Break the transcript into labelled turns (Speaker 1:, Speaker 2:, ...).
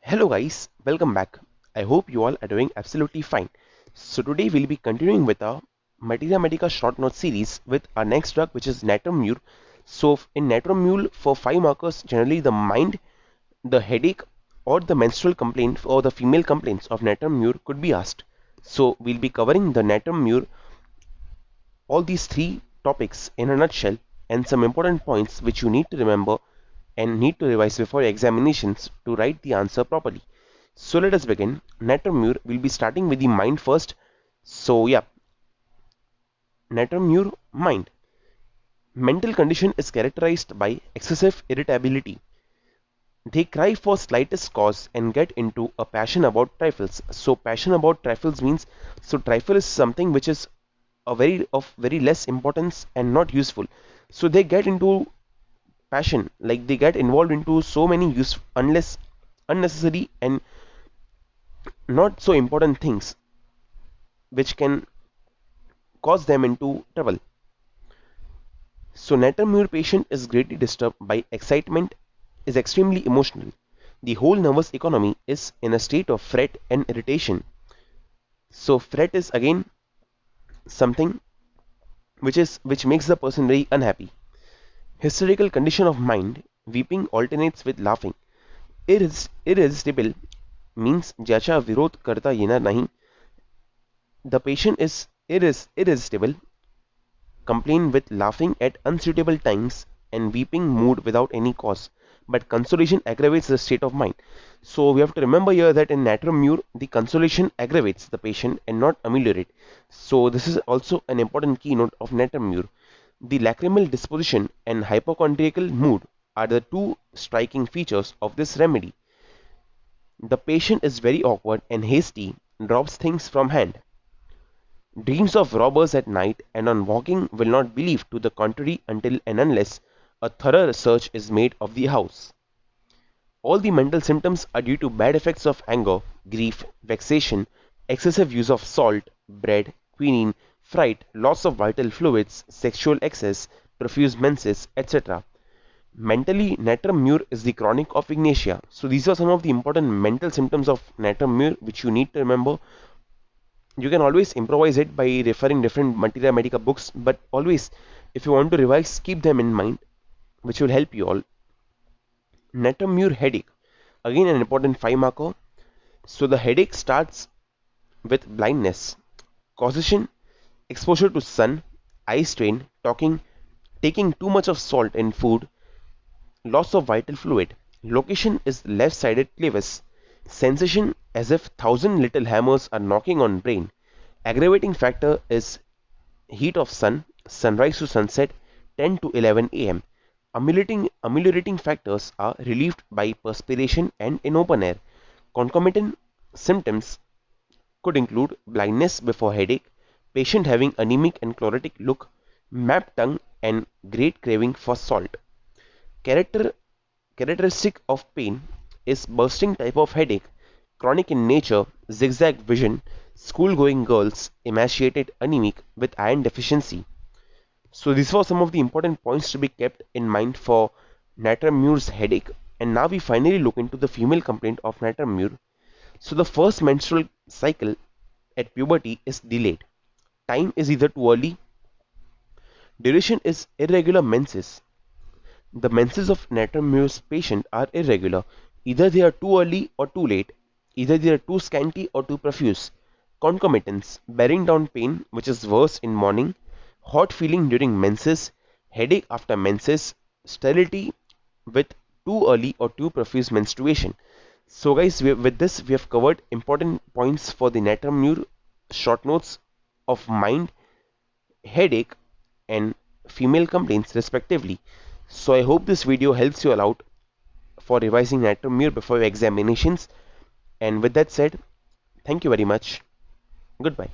Speaker 1: Hello guys, welcome back. I hope you all are doing absolutely fine. So today we'll be continuing with our Materia Medica short note series with our next drug, which is Natromure. So in Natromule, for 5 markers, generally the mind, the headache, or the menstrual complaint or the female complaints of Natromure could be asked. So we'll be covering the Natromure, all these three topics in a nutshell, and some important points which you need to remember and need to revise before your examinations to write the answer properly. So let us begin. Natromure will be starting with the mind first. So yeah, Natromure mind. Mental condition is characterized by excessive irritability. They cry for slightest cause and get into a passion about trifles. So passion about trifles means, so trifle is something which is a very less importance and not useful. So they get into passion, like they get involved into so many unless unnecessary and not so important things which can cause them into trouble. So Natromure patient is greatly disturbed by excitement, is extremely emotional. The whole nervous economy is in a state of fret and irritation. So fret is again something which makes the person very unhappy. Hysterical condition of mind, weeping alternates with laughing. Irresistible means ज्याचा विरोध करता येणार नहीं. The patient is irresistible, complain with laughing at unsuitable times and weeping mood without any cause. But consolation aggravates the state of mind. So we have to remember here that in Natromure, the consolation aggravates the patient and not ameliorate. So this is also an important keynote of Natromure. The lacrimal disposition and hypochondriacal mood are the two striking features of this remedy. The patient is very awkward and hasty, drops things from hand, dreams of robbers at night, and on walking will not believe to the contrary until and unless a thorough search is made of the house. All the mental symptoms are due to bad effects of anger, grief, vexation, excessive use of salt, bread, quinine, fright, loss of vital fluids, sexual excess, profuse menses, etc. Mentally, Natromure is the chronic of ignatia. So these are some of the important mental symptoms of Natromure which you need to remember. You can always improvise it by referring different Materia Medica books, but always, if you want to revise, keep them in mind, which will help you all. Natromure headache, again an important 5 marker. So the headache starts with blindness, causation, exposure to sun, eye strain, talking, taking too much of salt in food, loss of vital fluid. Location is left-sided clavus. Sensation as if 1,000 little hammers are knocking on brain. Aggravating factor is heat of sun, sunrise to sunset, 10 to 11 am. Ameliorating factors are relieved by perspiration and in open air. Concomitant symptoms could include blindness before headache, patient having anemic and chlorotic look, mapped tongue, and great craving for salt. Character Characteristic of pain is bursting type of headache, chronic in nature, zigzag vision, school-going girls, emaciated, anemic with iron deficiency. So these were some of the important points to be kept in mind for Natromure's headache. And now we finally look into the female complaint of Natromure. So the first menstrual cycle at puberty is delayed. Time is either too early, duration is irregular menses. The menses of Natromure's patient are irregular. Either they are too early or too late. Either they are too scanty or too profuse. Concomitants, bearing down pain, which is worse in morning, hot feeling during menses, headache after menses, sterility with too early or too profuse menstruation. So guys, with this we have covered important points for the Natromure short notes of mind, headache, and female complaints respectively. So I hope this video helps you all out for revising Natromure before your examinations. And with that said, thank you very much. Goodbye.